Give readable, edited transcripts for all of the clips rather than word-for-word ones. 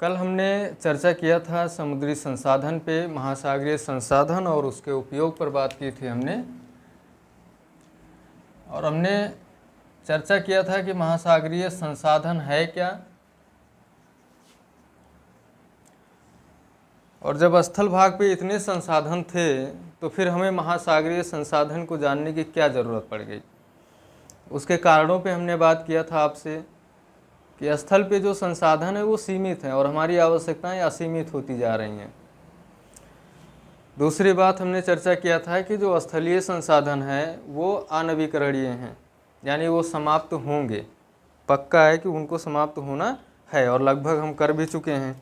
कल हमने चर्चा किया था समुद्री संसाधन पे, महासागरीय संसाधन और उसके उपयोग पर बात की थी हमने। और हमने चर्चा किया था कि महासागरीय संसाधन है क्या, और जब स्थल भाग पे इतने संसाधन थे तो फिर हमें महासागरीय संसाधन को जानने की क्या ज़रूरत पड़ गई। उसके कारणों पे हमने बात किया था आपसे कि स्थल पे जो संसाधन है वो सीमित है और हमारी आवश्यकताएं असीमित होती जा रही हैं। दूसरी बात हमने चर्चा किया था कि जो स्थलीय संसाधन है वो अनवीकरणीय हैं, यानी वो समाप्त होंगे, पक्का है कि उनको समाप्त होना है और लगभग हम कर भी चुके हैं,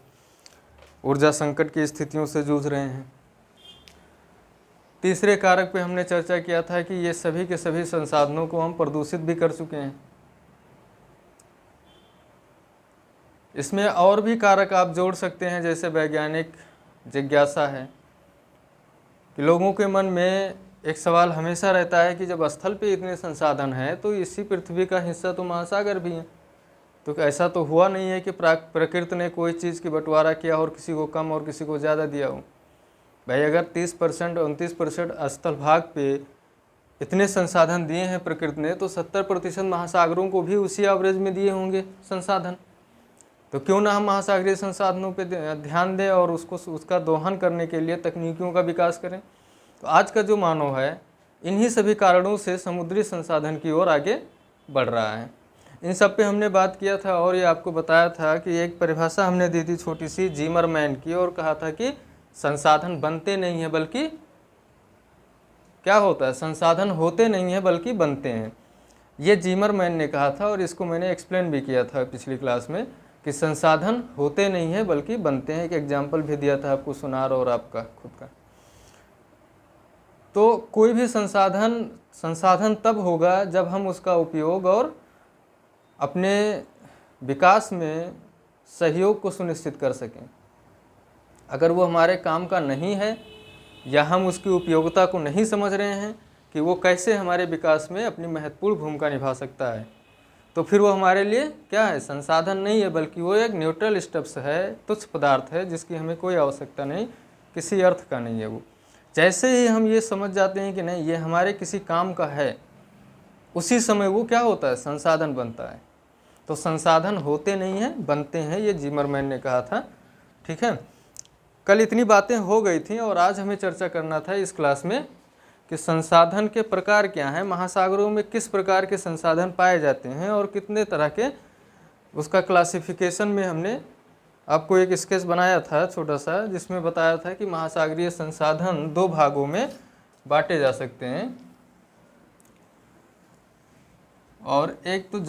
ऊर्जा संकट की स्थितियों से जूझ रहे हैं। तीसरे कारक पे हमने चर्चा किया था कि ये सभी के सभी संसाधनों को हम प्रदूषित भी कर चुके हैं। इसमें और भी कारक आप जोड़ सकते हैं, जैसे वैज्ञानिक जिज्ञासा है कि लोगों के मन में एक सवाल हमेशा रहता है कि जब स्थल पे इतने संसाधन हैं तो इसी पृथ्वी का हिस्सा तो महासागर भी है, तो ऐसा तो हुआ नहीं है कि प्रकृति ने कोई चीज़ की बंटवारा किया और किसी को कम और किसी को ज़्यादा दिया हो। भाई अगर 30% 29% स्थल भाग पे इतने संसाधन दिए हैं प्रकृति ने, तो 70% महासागरों को भी उसी एवरेज में दिए होंगे संसाधन। तो क्यों ना हम महासागरीय संसाधनों पे ध्यान दें और उसका दोहन करने के लिए तकनीकियों का विकास करें। तो आज का जो मानव है इन्हीं सभी कारणों से समुद्री संसाधन की ओर आगे बढ़ रहा है। इन सब पे हमने बात किया था और ये आपको बताया था कि एक परिभाषा हमने दी थी छोटी सी जिमरमैन की, और कहा था कि संसाधन बनते नहीं हैं बल्कि क्या होता है, संसाधन होते नहीं हैं बल्कि बनते हैं। ये जिमरमैन ने कहा था और इसको मैंने एक्सप्लेन भी किया था पिछली क्लास में कि संसाधन होते नहीं हैं बल्कि बनते हैं। एक एग्जाम्पल भी दिया था आपको, सुनार और आपका खुद का। तो कोई भी संसाधन तब होगा जब हम उसका उपयोग और अपने विकास में सहयोग को सुनिश्चित कर सकें। अगर वो हमारे काम का नहीं है या हम उसकी उपयोगिता को नहीं समझ रहे हैं कि वो कैसे हमारे विकास में अपनी महत्वपूर्ण भूमिका निभा सकता है, तो फिर वो हमारे लिए क्या है, संसाधन नहीं है बल्कि वो एक न्यूट्रल स्टफ्स है, तुच्छ पदार्थ है जिसकी हमें कोई आवश्यकता नहीं, किसी अर्थ का नहीं है वो। जैसे ही हम ये समझ जाते हैं कि नहीं ये हमारे किसी काम का है, उसी समय वो क्या होता है, संसाधन बनता है। तो संसाधन होते नहीं हैं बनते हैं, ये जिमरमैन ने कहा था। ठीक है, कल इतनी बातें हो गई थी और आज हमें चर्चा करना था इस क्लास में कि संसाधन के प्रकार क्या हैं, महासागरों में किस प्रकार के संसाधन पाए जाते हैं और कितने तरह के, उसका क्लासिफिकेशन में हमने आपको एक स्केच बनाया था छोटा सा, जिसमें बताया था कि महासागरीय संसाधन दो भागों में बांटे जा सकते हैं। और एक तो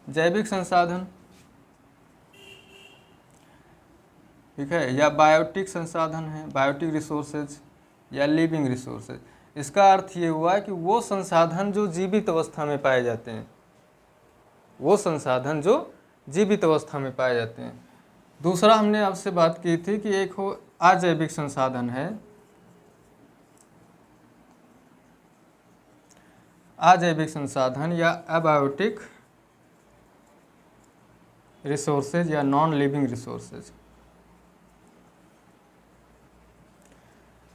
जैविक संसाधन, ठीक है, या बायोटिक संसाधन है, बायोटिक रिसोर्सेज या लिविंग रिसोर्सेज। इसका अर्थ ये हुआ कि वो संसाधन जो जीवित अवस्था में पाए जाते हैं, वो संसाधन जो जीवित अवस्था में पाए जाते हैं। दूसरा हमने आपसे बात की थी कि एक हो अजैविक संसाधन है, अजैविक संसाधन या अबायोटिक रिसोर्सेज या नॉन लिविंग रिसोर्सेज।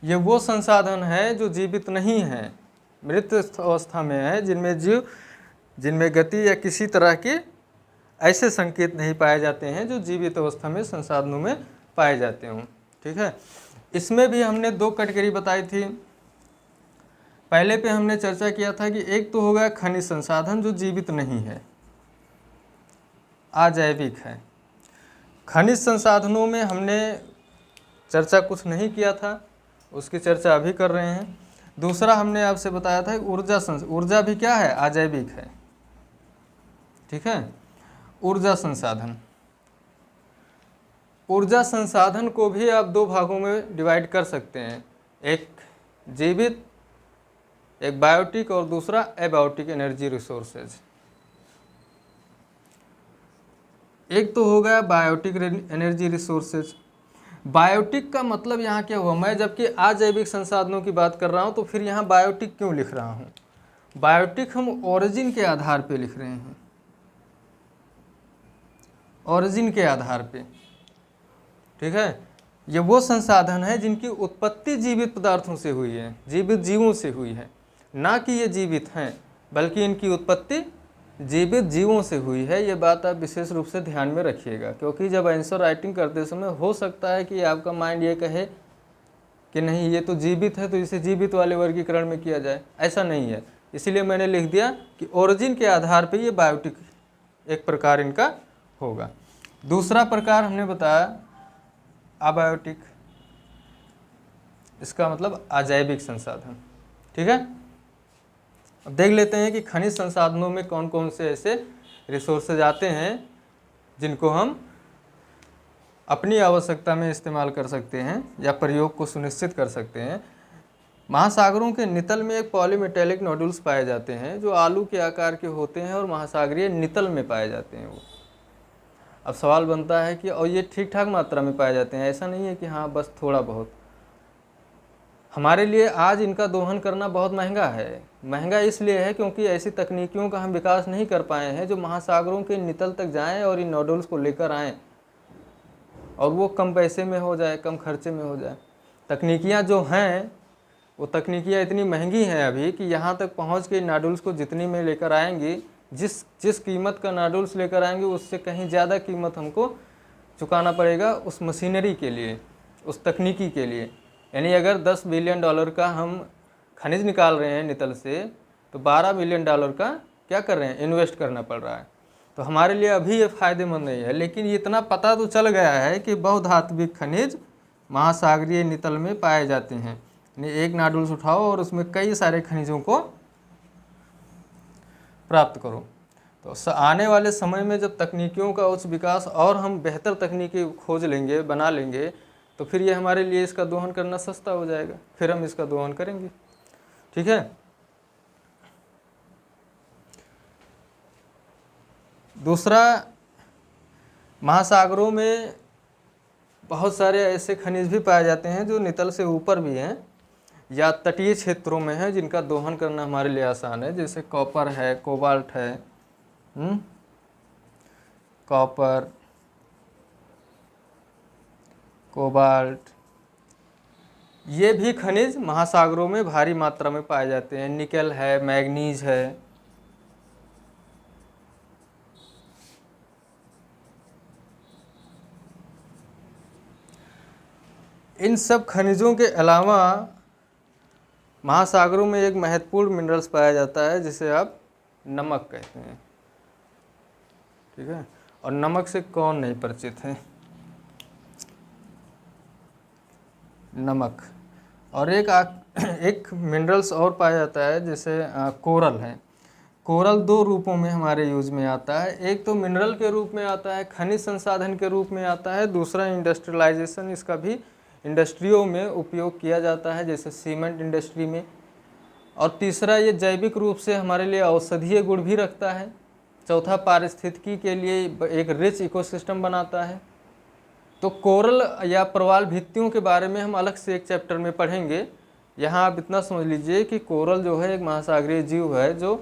ये वो संसाधन है जो जीवित नहीं है, मृत अवस्था में है, जिनमें गति या किसी तरह के ऐसे संकेत नहीं पाए जाते हैं जो जीवित अवस्था में संसाधनों में पाए जाते हों। ठीक है, इसमें भी हमने दो कैटेगरी बताई थी। पहले पे हमने चर्चा किया था कि एक तो होगा खनिज संसाधन जो जीवित नहीं है, अजैविक है। खनिज संसाधनों में हमने चर्चा कुछ नहीं किया था, उसकी चर्चा अभी कर रहे हैं। दूसरा हमने आपसे बताया था ऊर्जा भी क्या है, अजैविक है। ठीक है, ऊर्जा संसाधन को भी आप दो भागों में डिवाइड कर सकते हैं, एक जीवित, एक बायोटिक और दूसरा एबायोटिक एनर्जी रिसोर्सेज। एक तो होगा बायोटिक एनर्जी रिसोर्सेज। बायोटिक का मतलब यहाँ क्या हुआ, मैं जबकि अजैविक संसाधनों की बात कर रहा हूँ तो फिर यहाँ बायोटिक क्यों लिख रहा हूँ। बायोटिक हम ओरिजिन के आधार पे लिख रहे हैं, ओरिजिन के आधार पे, ठीक है। ये वो संसाधन है जिनकी उत्पत्ति जीवित पदार्थों से हुई है, जीवित जीवों से हुई है, ना कि ये जीवित हैं, बल्कि इनकी उत्पत्ति जीवित जीवों से हुई है। ये बात आप विशेष रूप से ध्यान में रखिएगा, क्योंकि जब आंसर राइटिंग करते समय हो सकता है कि आपका माइंड ये कहे कि नहीं ये तो जीवित है तो इसे जीवित वाले वर्गीकरण में किया जाए, ऐसा नहीं है। इसीलिए मैंने लिख दिया कि ओरिजिन के आधार पे ये बायोटिक एक प्रकार इनका होगा। दूसरा प्रकार हमने बताया अबायोटिक, इसका मतलब अजैविक संसाधन, ठीक है। अब देख लेते हैं कि खनिज संसाधनों में कौन कौन से ऐसे रिसोर्सेज आते हैं जिनको हम अपनी आवश्यकता में इस्तेमाल कर सकते हैं या प्रयोग को सुनिश्चित कर सकते हैं। महासागरों के नितल में एक पॉलीमेटेलिक नोडुल्स पाए जाते हैं जो आलू के आकार के होते हैं और महासागरीय नितल में पाए जाते हैं वो। अब सवाल बनता है कि और ये ठीक ठाक मात्रा में पाए जाते हैं, ऐसा नहीं है कि हाँ बस थोड़ा बहुत। हमारे लिए आज इनका दोहन करना बहुत महंगा है। महंगा इसलिए है क्योंकि ऐसी तकनीकियों का हम विकास नहीं कर पाए हैं जो महासागरों के नितल तक जाएं और इन नोडुल्स को लेकर आएँ और वो कम पैसे में हो जाए, कम खर्चे में हो जाए। तकनीकियाँ जो हैं वो तकनीकियाँ इतनी महंगी हैं अभी कि यहाँ तक पहुँच के नोडुल्स को जितनी में लेकर आएंगी, जिस कीमत का नोडुल्स लेकर आएंगे उससे कहीं ज़्यादा कीमत हमको चुकाना पड़ेगा उस मशीनरी के लिए, उस तकनीकी के लिए। यानी अगर $10 बिलियन का हम खनिज निकाल रहे हैं नितल से, तो $12 बिलियन का क्या कर रहे हैं, इन्वेस्ट करना पड़ रहा है। तो हमारे लिए अभी ये फ़ायदेमंद नहीं है, लेकिन इतना पता तो चल गया है कि बहुधात्विक खनिज महासागरीय नितल में पाए जाते हैं। यानी एक नोडुल्स उठाओ और उसमें कई सारे खनिजों को प्राप्त करो। तो आने वाले समय में जब तकनीकियों का उच्च विकास और हम बेहतर तकनीकी खोज लेंगे, बना लेंगे, तो फिर ये हमारे लिए इसका दोहन करना सस्ता हो जाएगा, फिर हम इसका दोहन करेंगे, ठीक है। दूसरा, महासागरों में बहुत सारे ऐसे खनिज भी पाए जाते हैं जो नितल से ऊपर भी हैं या तटीय क्षेत्रों में है जिनका दोहन करना हमारे लिए आसान है, जैसे कॉपर है, कोबाल्ट है, कॉपर, कोबाल्ट, ये भी खनिज महासागरों में भारी मात्रा में पाए जाते हैं। निकेल है, मैग्नीज है, इन सब खनिजों के अलावा महासागरों में एक महत्वपूर्ण मिनरल्स पाया जाता है जिसे आप नमक कहते हैं, ठीक है। और नमक से कौन नहीं परिचित है, नमक। और एक मिनरल्स और पाया जाता है जैसे कोरल है। कोरल दो रूपों में हमारे यूज में आता है, एक तो मिनरल के रूप में आता है, खनिज संसाधन के रूप में आता है, दूसरा इंडस्ट्रियलाइजेशन, इसका भी इंडस्ट्रियों में उपयोग किया जाता है जैसे सीमेंट इंडस्ट्री में, और तीसरा ये जैविक रूप से हमारे लिए औषधीय गुण भी रखता है, चौथा पारिस्थितिकी के लिए एक रिच इकोसिस्टम बनाता है। तो कोरल या प्रवाल भित्तियों के बारे में हम अलग से एक चैप्टर में पढ़ेंगे। यहाँ आप इतना समझ लीजिए कि कोरल जो है एक महासागरीय जीव है जो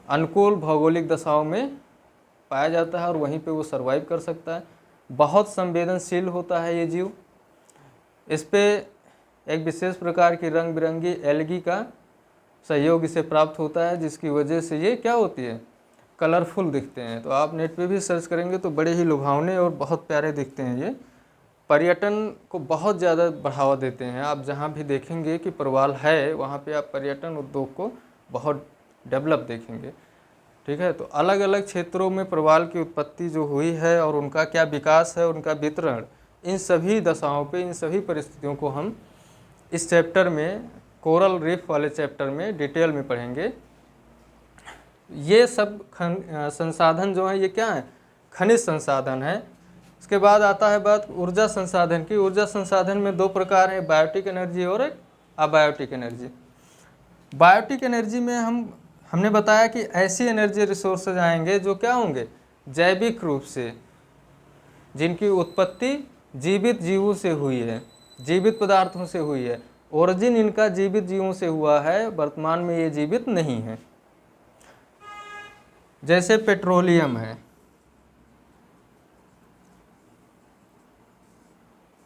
अनुकूल भौगोलिक दशाओं में पाया जाता है और वहीं पे वो सर्वाइव कर सकता है। बहुत संवेदनशील होता है ये जीव। इस पे एक विशेष प्रकार की रंग बिरंगी एल्गी का सहयोग इसे प्राप्त होता है, जिसकी वजह से ये क्या होती है, कलरफुल दिखते हैं। तो आप नेट पे भी सर्च करेंगे तो बड़े ही लुभावने और बहुत प्यारे दिखते हैं ये। पर्यटन को बहुत ज़्यादा बढ़ावा देते हैं। आप जहाँ भी देखेंगे कि प्रवाल है वहाँ पे आप पर्यटन उद्योग को बहुत डेवलप देखेंगे, ठीक है। तो अलग अलग क्षेत्रों में प्रवाल की उत्पत्ति जो हुई है और उनका क्या विकास है, उनका वितरण, इन सभी दशाओं पे, इन सभी परिस्थितियों को हम इस चैप्टर में, कोरल रीफ वाले चैप्टर में डिटेल में पढ़ेंगे। ये सब संसाधन जो है ये क्या है, खनिज संसाधन है। इसके बाद आता है बात ऊर्जा संसाधन की। ऊर्जा संसाधन में दो प्रकार है, बायोटिक एनर्जी और एक अबायोटिक एनर्जी। बायोटिक एनर्जी में हमने बताया कि ऐसी एनर्जी रिसोर्सेज आएंगे जो क्या होंगे, जैविक रूप से, जिनकी उत्पत्ति जीवित जीवों से हुई है, जीवित पदार्थों से हुई है। ओरिजिन इनका जीवित जीवों से हुआ है, वर्तमान में ये जीवित नहीं है। जैसे पेट्रोलियम है,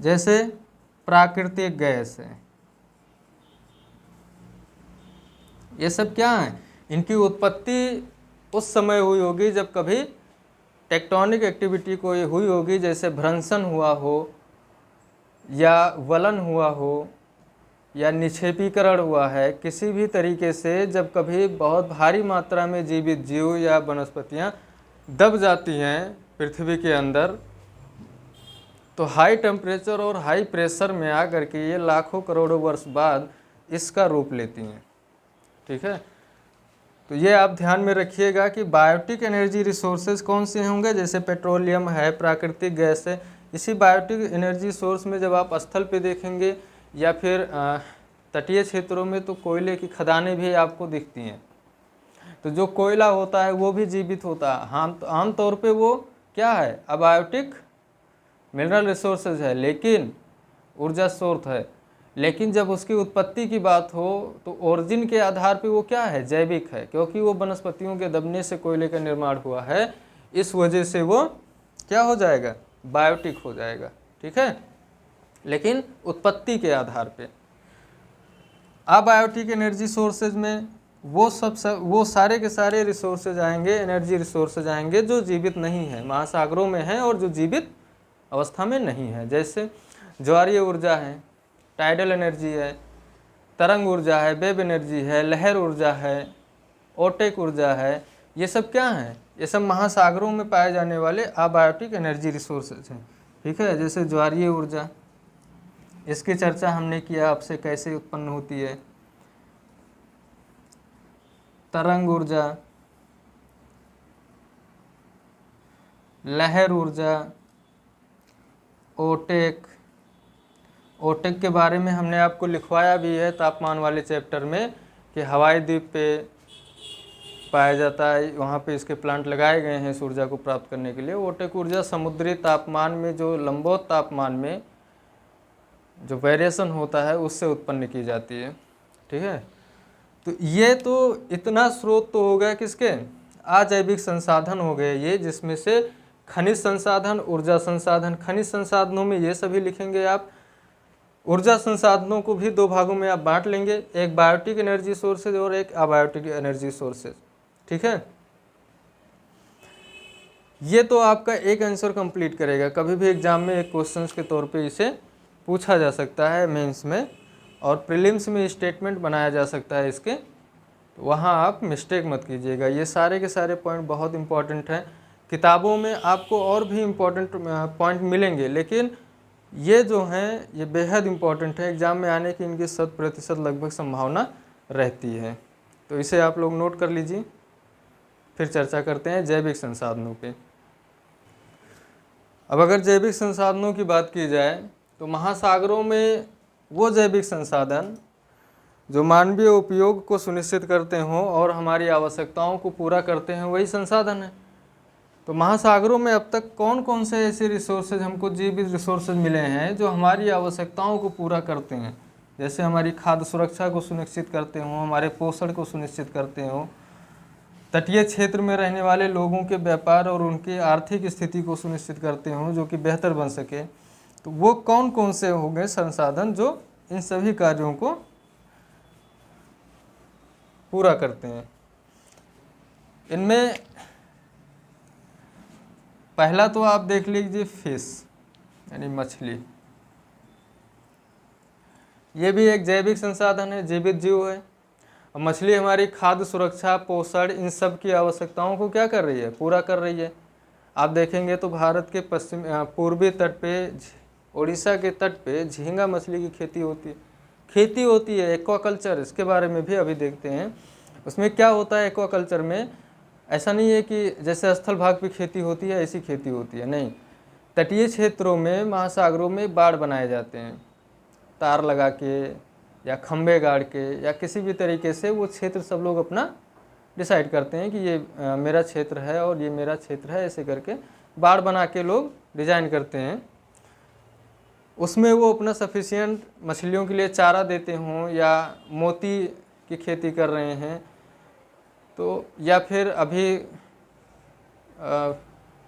जैसे प्राकृतिक गैस है, ये सब क्या है, इनकी उत्पत्ति उस समय हुई होगी जब कभी टेक्टोनिक एक्टिविटी कोई हुई होगी, जैसे भ्रंशन हुआ हो या वलन हुआ हो या निक्षेपीकरण हुआ है, किसी भी तरीके से जब कभी बहुत भारी मात्रा में जीवित जीव या वनस्पतियाँ दब जाती हैं पृथ्वी के अंदर, तो हाई टेम्परेचर और हाई प्रेशर में आकर के ये लाखों करोड़ों वर्ष बाद इसका रूप लेती हैं। ठीक है, तो ये आप ध्यान में रखिएगा कि बायोटिक एनर्जी रिसोर्सेज कौन से होंगे, जैसे पेट्रोलियम है, प्राकृतिक गैस है। इसी बायोटिक एनर्जी सोर्स में जब आप स्थल पे देखेंगे या फिर तटीय क्षेत्रों में, तो कोयले की खदानें भी आपको दिखती हैं। तो जो कोयला होता है वो भी जीवित होता है, हाँ, तो आमतौर पे वो क्या है, अबायोटिक मिनरल रिसोर्सेज है, लेकिन ऊर्जा स्रोत है। लेकिन जब उसकी उत्पत्ति की बात हो तो ओरिजिन के आधार पे वो क्या है, जैविक है, क्योंकि वो वनस्पतियों के दबने से कोयले का निर्माण हुआ है, इस वजह से वो क्या हो जाएगा, बायोटिक हो जाएगा। ठीक है, लेकिन उत्पत्ति के आधार पे। अबायोटिक एनर्जी सोर्सेज में वो सारे के सारे रिसोर्सेज आएंगे, एनर्जी रिसोर्सेज आएंगे जो जीवित नहीं है, महासागरों में हैं और जो जीवित अवस्था में नहीं है। जैसे ज्वारीय ऊर्जा है, टाइडल एनर्जी है, तरंग ऊर्जा है, वेव एनर्जी है, लहर ऊर्जा है, ओटेक ऊर्जा है। ये सब क्या हैं, ये सब महासागरों में पाए जाने वाले अबायोटिक एनर्जी रिसोर्सेज हैं। ठीक है, जैसे ज्वारीय ऊर्जा, इसकी चर्चा हमने किया आपसे, कैसे उत्पन्न होती है। तरंग ऊर्जा, लहर ऊर्जा, ओटेक के बारे में हमने आपको लिखवाया भी है तापमान वाले चैप्टर में कि हवाई द्वीप पे पाया जाता है, वहाँ पे इसके प्लांट लगाए गए हैं इस ऊर्जा को प्राप्त करने के लिए। ओटेक ऊर्जा समुद्री तापमान में, जो लंबवत तापमान में जो वेरिएशन होता है उससे उत्पन्न की जाती है। ठीक है, तो ये तो इतना स्रोत तो हो गया किसके, अजैविक संसाधन हो गए ये, जिसमें से खनिज संसाधन, ऊर्जा संसाधन। खनिज संसाधनों में ये सभी लिखेंगे आप। ऊर्जा संसाधनों को भी दो भागों में आप बांट लेंगे, एक बायोटिक एनर्जी सोर्सेज और एक अबायोटिक एनर्जी सोर्सेज। ठीक है, ये तो आपका एक आंसर कंप्लीट करेगा। कभी भी एग्जाम में एक क्वेश्चन के तौर पे इसे पूछा जा सकता है मेंस में, और प्रीलिम्स में स्टेटमेंट बनाया जा सकता है इसके, तो वहाँ आप मिस्टेक मत कीजिएगा। ये सारे के सारे पॉइंट बहुत इंपॉर्टेंट हैं। किताबों में आपको और भी इम्पोर्टेंट पॉइंट मिलेंगे, लेकिन ये जो हैं ये बेहद इम्पॉर्टेंट है, एग्ज़ाम में आने की इनकी 100% लगभग संभावना रहती है। तो इसे आप लोग नोट कर लीजिए। फिर चर्चा करते हैं जैविक संसाधनों पे। अब अगर जैविक संसाधनों की बात की जाए तो महासागरों में वो जैविक संसाधन जो मानवीय उपयोग को सुनिश्चित करते हों और हमारी आवश्यकताओं को पूरा करते हैं, वही संसाधन है। तो महासागरों में अब तक कौन कौन से ऐसे रिसोर्सेज हमको जीवित रिसोर्सेज मिले हैं जो हमारी आवश्यकताओं को पूरा करते हैं, जैसे हमारी खाद्य सुरक्षा को सुनिश्चित करते हों, हमारे पोषण को सुनिश्चित करते हों, तटीय क्षेत्र में रहने वाले लोगों के व्यापार और उनकी आर्थिक स्थिति को सुनिश्चित करते हों जो कि बेहतर बन सके। तो वो कौन कौन से हो गए संसाधन जो इन सभी कार्यों को पूरा करते हैं। इनमें पहला तो आप देख लीजिए फिश, यानी मछली। ये भी एक जैविक संसाधन है, जीवित जीव है। और मछली हमारी खाद्य सुरक्षा, पोषण, इन सब की आवश्यकताओं को क्या कर रही है, पूरा कर रही है। आप देखेंगे तो भारत के पूर्वी तट पे, उड़ीसा के तट पे झींगा मछली की खेती होती है, एक्वाकल्चर। इसके बारे में भी अभी देखते हैं। उसमें क्या होता है एक्वाकल्चर में, ऐसा नहीं है कि जैसे स्थल भाग पे खेती होती है ऐसी खेती होती है, नहीं। तटीय क्षेत्रों में, महासागरों में बाड़ बनाए जाते हैं, तार लगा के या खंबे गाड़ के या किसी भी तरीके से वो क्षेत्र सब लोग अपना डिसाइड करते हैं कि ये मेरा क्षेत्र है और ये मेरा क्षेत्र है, ऐसे करके बाड़ बना के लोग डिजाइन करते हैं। उसमें वो अपना सफिशिएंट मछलियों के लिए चारा देते हों, या मोती की खेती कर रहे हैं, तो या फिर अभी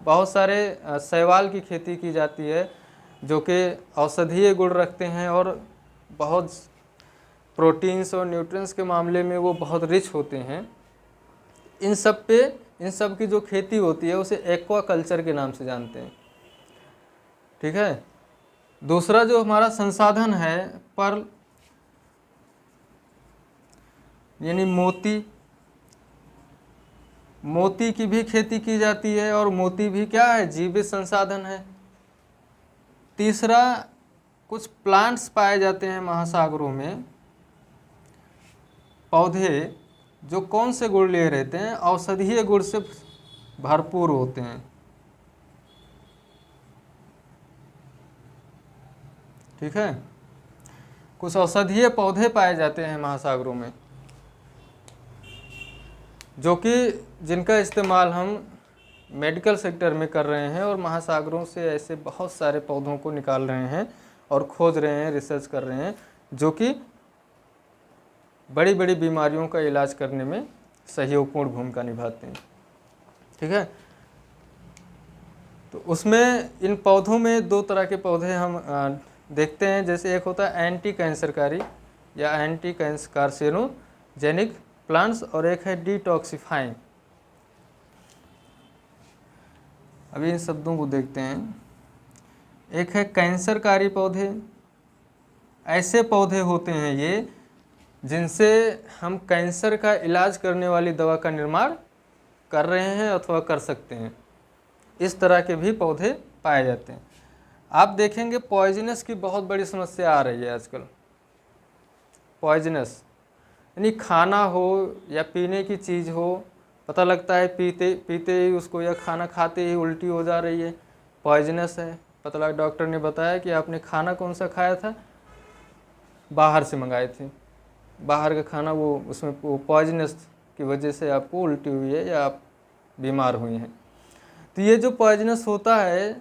बहुत सारे शैवाल की खेती की जाती है, जो कि औषधीय गुण रखते हैं और बहुत प्रोटीन्स और न्यूट्रिएंट्स के मामले में वो बहुत रिच होते हैं। इन सब की जो खेती होती है उसे एक्वा कल्चर के नाम से जानते हैं। ठीक है। दूसरा जो हमारा संसाधन है पर्ल यानी मोती की भी खेती की जाती है और मोती भी क्या है, जीवित संसाधन है। तीसरा, कुछ प्लांट्स पाए जाते हैं महासागरों में, पौधे जो कौन से गुण लिए रहते हैं, औषधीय गुण से भरपूर होते हैं। ठीक है। कुछ औषधीय पौधे पाए जाते हैं महासागरों में जो कि जिनका इस्तेमाल हम मेडिकल सेक्टर में कर रहे हैं और महासागरों से ऐसे बहुत सारे पौधों को निकाल रहे हैं और खोज रहे हैं, रिसर्च कर रहे हैं, जो कि बड़ी बड़ी बीमारियों का इलाज करने में सहयोगपूर्ण भूमिका निभाते हैं। ठीक है। तो उसमें इन पौधों में दो तरह के पौधे हम देखते हैं। जैसे एक होता है एंटी कैंसरकारी या एंटी कार्सिनोजेनिक प्लांट्स और एक है डिटॉक्सिफाइंग। अभी इन शब्दों को देखते हैं। एक है कैंसरकारी पौधे। ऐसे पौधे होते हैं ये जिनसे हम कैंसर का इलाज करने वाली दवा का निर्माण कर रहे हैं अथवा कर सकते हैं। इस तरह के भी पौधे पाए जाते हैं। आप देखेंगे पॉइजनस की बहुत बड़ी समस्या आ रही है आजकल। पॉइजनस यानी खाना हो या पीने की चीज़ हो, पता लगता है पीते ही उसको या खाना खाते ही उल्टी हो जा रही है, पॉइजनस है। पता लगा डॉक्टर ने बताया कि आपने खाना कौन सा खाया था, बाहर से मंगाए थे, बाहर का खाना, वो उसमें वो पॉइजनस की वजह से आपको उल्टी हुई है या आप बीमार हुई हैं। तो ये जो पॉइजनस होता है,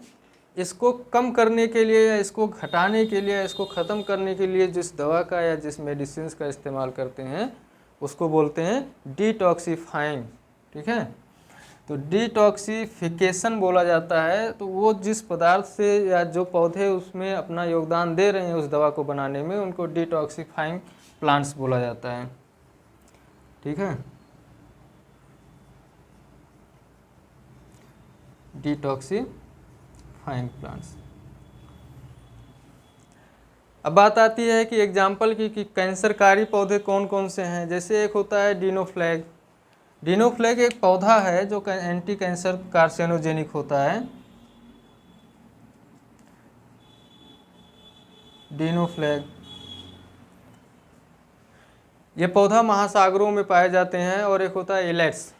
इसको कम करने के लिए या इसको घटाने के लिए या इसको ख़त्म करने के लिए जिस दवा का या जिस मेडिसिन का इस्तेमाल करते हैं उसको बोलते हैं डिटॉक्सिफाइंग। ठीक है। तो डिटॉक्सिफिकेशन बोला जाता है। तो वो जिस पदार्थ से या जो पौधे उसमें अपना योगदान दे रहे हैं उस दवा को बनाने में, उनको डिटॉक्सिफाइंग प्लांट्स बोला जाता है। ठीक है। Detoxifying plants. अब बात आती है कि एग्जाम्पल की कि कैंसरकारी पौधे कौन कौन से हैं। जैसे एक होता है डिनोफ्लैग। डिनोफ्लैग एक पौधा है जो एंटी कैंसर कार्सिनोजेनिक होता है। डिनोफ्लैग ये पौधा महासागरों में पाए जाते हैं। और एक होता है इलेट्स।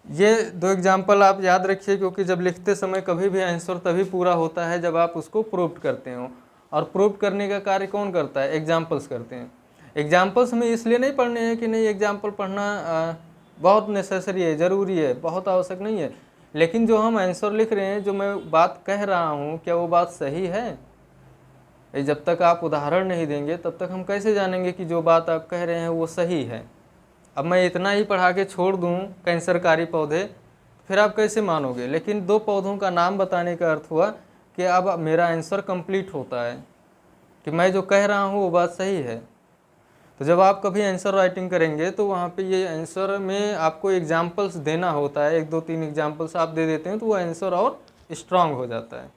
ये दो एग्जाम्पल आप याद रखिए, क्योंकि जब लिखते समय कभी भी आंसर तभी पूरा होता है जब आप उसको प्रूव करते हो। और प्रूव करने का कार्य कौन करता है? एग्जाम्पल्स करते हैं। एग्जाम्पल्स हमें इसलिए नहीं पढ़ने हैं कि नहीं एग्जाम्पल पढ़ना बहुत नेसेसरी है, ज़रूरी है, बहुत आवश्यक नहीं है, लेकिन जो हम आंसर लिख रहे हैं, जो मैं बात कह रहा हूँ, क्या वो बात सही है? जब तक आप उदाहरण नहीं देंगे तब तक हम कैसे जानेंगे कि जो बात आप कह रहे हैं वो सही है? अब मैं इतना ही पढ़ा के छोड़ दूं कैंसरकारी पौधे, फिर आप कैसे मानोगे? लेकिन दो पौधों का नाम बताने का अर्थ हुआ कि अब मेरा आंसर कंप्लीट होता है कि मैं जो कह रहा हूँ वो बात सही है। तो जब आप कभी आंसर राइटिंग करेंगे तो वहाँ पे ये आंसर में आपको एग्जाम्पल्स देना होता है। 1 2 3 एग्जाम्पल्स आप दे देते हैं तो वो आंसर और स्ट्रांग हो जाता है।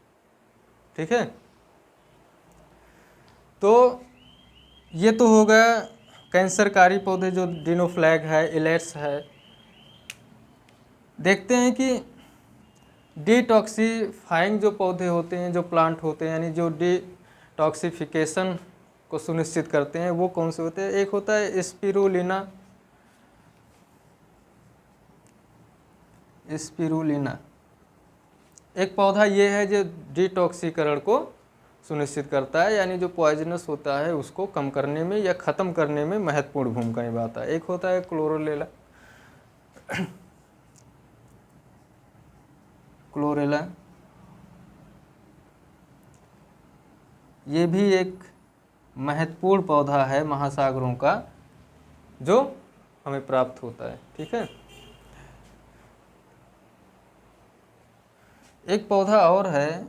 ठीक है। तो ये तो हो गया कैंसरकारी पौधे जो डिनोफ्लैग है, इलेट्स है। देखते हैं कि डिटॉक्सिफाइंग जो पौधे होते हैं, जो प्लांट होते हैं, यानी जो डिटॉक्सिफिकेशन को सुनिश्चित करते हैं, वो कौन से होते हैं? एक होता है स्पिरुलिना। स्पिरुलिना एक पौधा ये है जो डिटॉक्सीकरण को सुनिश्चित करता है, यानी जो पॉइजनस होता है उसको कम करने में या ख़त्म करने में महत्वपूर्ण भूमिका निभाता है। एक होता है क्लोरेला। क्लोरेला ये भी एक महत्वपूर्ण पौधा है महासागरों का जो हमें प्राप्त होता है। ठीक है। एक पौधा और है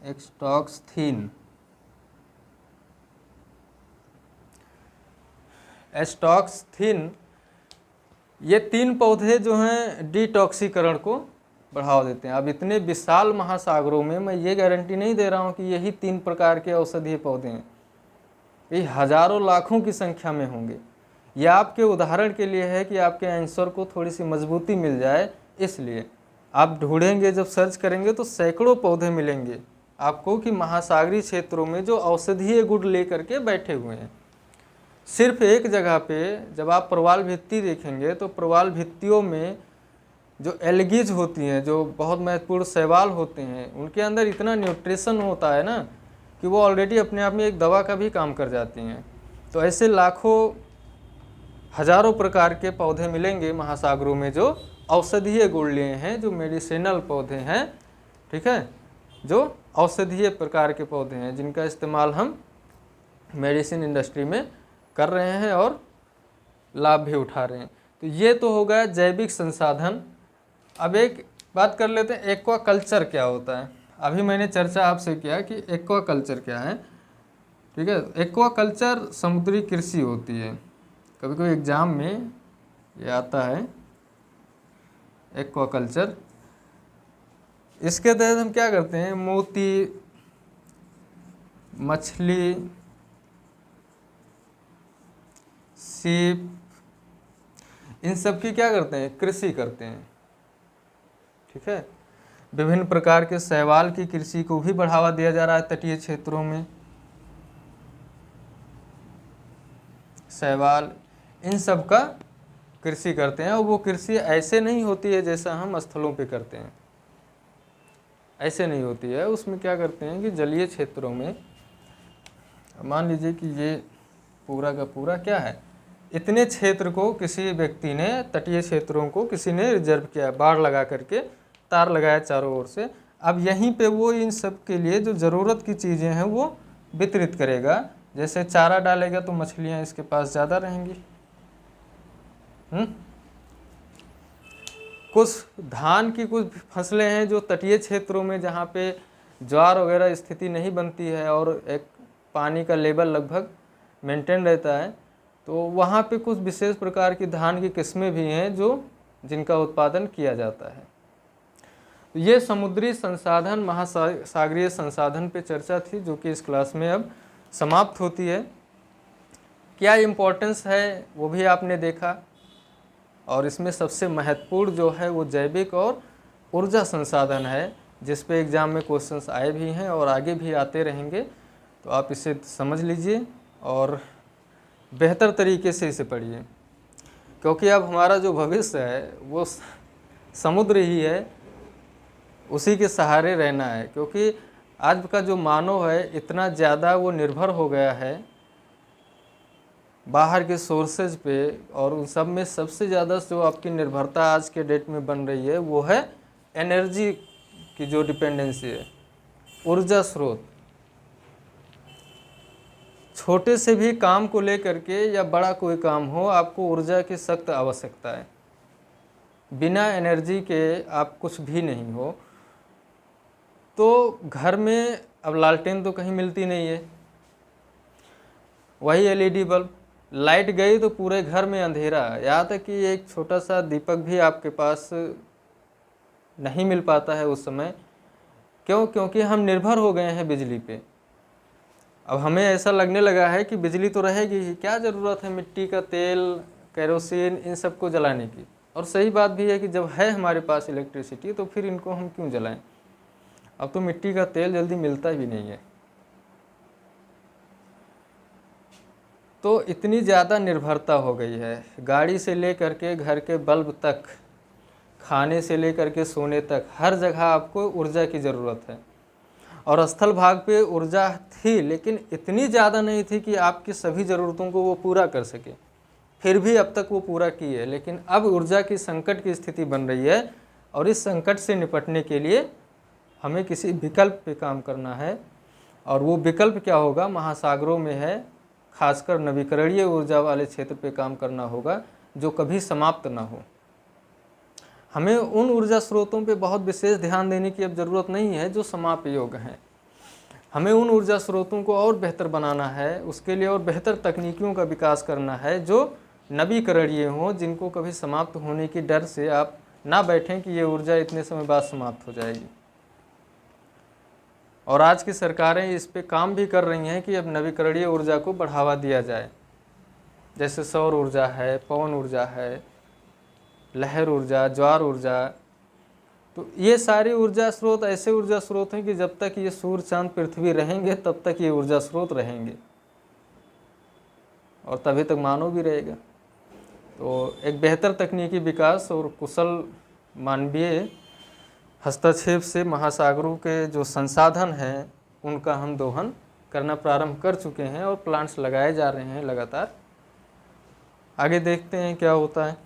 एस्टॉक्सथीन। एस्टॉक्सथीन, ये 3 पौधे जो हैं डिटॉक्सीकरण को बढ़ावा देते हैं। अब इतने विशाल महासागरों में मैं ये गारंटी नहीं दे रहा हूँ कि यही 3 प्रकार के औषधीय पौधे हैं, ये हजारों लाखों की संख्या में होंगे। यह आपके उदाहरण के लिए है कि आपके आंसर को थोड़ी सी मजबूती मिल जाए, इसलिए आप ढूंढेंगे, जब सर्च करेंगे तो सैकड़ों पौधे मिलेंगे आपको कि महासागरीय क्षेत्रों में जो औषधीय गुण लेकर के बैठे हुए हैं। सिर्फ एक जगह पे जब आप प्रवाल भित्ति देखेंगे तो प्रवाल भित्तियों में जो एल्गीज होती हैं, जो बहुत महत्वपूर्ण शैवाल होते हैं, उनके अंदर इतना न्यूट्रिशन होता है ना कि वो ऑलरेडी अपने आप में एक दवा का भी काम कर जाती हैं। तो ऐसे लाखों हजारों प्रकार के पौधे मिलेंगे महासागरों में जो औषधीय गुण लिए हैं, जो मेडिसिनल पौधे हैं, ठीक है, जो औषधीय प्रकार के पौधे हैं जिनका इस्तेमाल हम मेडिसिन इंडस्ट्री में कर रहे हैं और लाभ भी उठा रहे हैं। तो ये तो हो गया जैविक संसाधन। अब एक बात कर लेते हैं, एक्वाकल्चर क्या होता है। अभी मैंने चर्चा आपसे किया कि एक्वाकल्चर क्या है, ठीक है। एक्वाकल्चर समुद्री कृषि होती है, कभी कभी एग्जाम में ये आता है एक्वाकल्चर। इसके तहत हम क्या करते हैं, मोती, मछली, सीप, इन सब की क्या करते हैं, कृषि करते हैं, ठीक है। विभिन्न प्रकार के शैवाल की कृषि को भी बढ़ावा दिया जा रहा है तटीय क्षेत्रों में। शैवाल, इन सब का कृषि करते हैं, और वो कृषि ऐसे नहीं होती है जैसा हम स्थलों पे करते हैं, ऐसे नहीं होती है। उसमें क्या करते हैं कि जलीय क्षेत्रों में, मान लीजिए कि ये पूरा का पूरा क्या है, इतने क्षेत्र को किसी व्यक्ति ने, तटीय क्षेत्रों को किसी ने रिजर्व किया, बाड़ लगा करके तार लगाया चारों ओर से। अब यहीं पे वो इन सब के लिए जो ज़रूरत की चीज़ें हैं वो वितरित करेगा। जैसे चारा डालेगा तो मछलियाँ इसके पास ज़्यादा रहेंगी। कुछ धान की कुछ फसलें हैं जो तटीय क्षेत्रों में, जहाँ पे ज्वार वगैरह स्थिति नहीं बनती है और एक पानी का लेवल लगभग मेंटेन रहता है, तो वहाँ पे कुछ विशेष प्रकार की धान की किस्में भी हैं जो जिनका उत्पादन किया जाता है। तो ये समुद्री संसाधन, महासागरीय संसाधन पे चर्चा थी, जो कि इस क्लास में अब समाप्त होती है। क्या इम्पोर्टेंस है वो भी आपने देखा, और इसमें सबसे महत्वपूर्ण जो है वो जैविक और ऊर्जा संसाधन है, जिस पे एग्ज़ाम में क्वेश्चंस आए भी हैं और आगे भी आते रहेंगे। तो आप इसे समझ लीजिए और बेहतर तरीके से इसे पढ़िए, क्योंकि अब हमारा जो भविष्य है वो समुद्र ही है, उसी के सहारे रहना है। क्योंकि आज का जो मानव है इतना ज़्यादा वो निर्भर हो गया है बाहर के सोर्सेज पे, और उन सब में सबसे ज़्यादा जो आपकी निर्भरता आज के डेट में बन रही है वो है एनर्जी की जो डिपेंडेंसी है, ऊर्जा स्रोत। छोटे से भी काम को लेकर के या बड़ा कोई काम हो, आपको ऊर्जा की सख्त आवश्यकता है। बिना एनर्जी के आप कुछ भी नहीं हो। तो घर में अब लालटेन तो कहीं मिलती नहीं है, वही एलईडी बल्ब, लाइट गई तो पूरे घर में अंधेरा। यहाँ तक कि एक छोटा सा दीपक भी आपके पास नहीं मिल पाता है उस समय। क्यों? क्योंकि हम निर्भर हो गए हैं बिजली पे। अब हमें ऐसा लगने लगा है कि बिजली तो रहेगी ही, क्या ज़रूरत है मिट्टी का तेल, केरोसिन, इन सब को जलाने की। और सही बात भी है कि जब है हमारे पास इलेक्ट्रिसिटी तो फिर इनको हम क्यों जलाएं। अब तो मिट्टी का तेल जल्दी मिलता भी नहीं है। तो इतनी ज़्यादा निर्भरता हो गई है, गाड़ी से लेकर के घर के बल्ब तक, खाने से लेकर के सोने तक, हर जगह आपको ऊर्जा की ज़रूरत है। और स्थल भाग पे ऊर्जा थी, लेकिन इतनी ज़्यादा नहीं थी कि आपकी सभी ज़रूरतों को वो पूरा कर सके। फिर भी अब तक वो पूरा की है, लेकिन अब ऊर्जा की संकट की स्थिति बन रही है, और इस संकट से निपटने के लिए हमें किसी विकल्प पे काम करना है। और वो विकल्प क्या होगा, महासागरों में है खासकर नवीकरणीय ऊर्जा वाले क्षेत्र पे काम करना होगा जो कभी समाप्त ना हो। हमें उन ऊर्जा स्रोतों पे बहुत विशेष ध्यान देने की अब ज़रूरत नहीं है जो समाप्य योग्य हैं। हमें उन ऊर्जा स्रोतों को और बेहतर बनाना है, उसके लिए और बेहतर तकनीकियों का विकास करना है जो नवीकरणीय हों, जिनको कभी समाप्त होने की डर से आप ना बैठें कि ये ऊर्जा इतने समय बाद समाप्त हो जाएगी। और आज की सरकारें इस पे काम भी कर रही हैं कि अब नवीकरणीय ऊर्जा को बढ़ावा दिया जाए, जैसे सौर ऊर्जा है, पवन ऊर्जा है, लहर ऊर्जा, ज्वार ऊर्जा। तो ये सारी ऊर्जा स्रोत ऐसे ऊर्जा स्रोत हैं कि जब तक ये सूर्य, चांद, पृथ्वी रहेंगे तब तक ये ऊर्जा स्रोत रहेंगे और तभी तक मानव भी रहेगा। तो एक बेहतर तकनीकी विकास और कुशल मानवीय हस्तक्षेप से महासागरों के जो संसाधन हैं उनका हम दोहन करना प्रारंभ कर चुके हैं और प्लांट्स लगाए जा रहे हैं लगातार। आगे देखते हैं क्या होता है।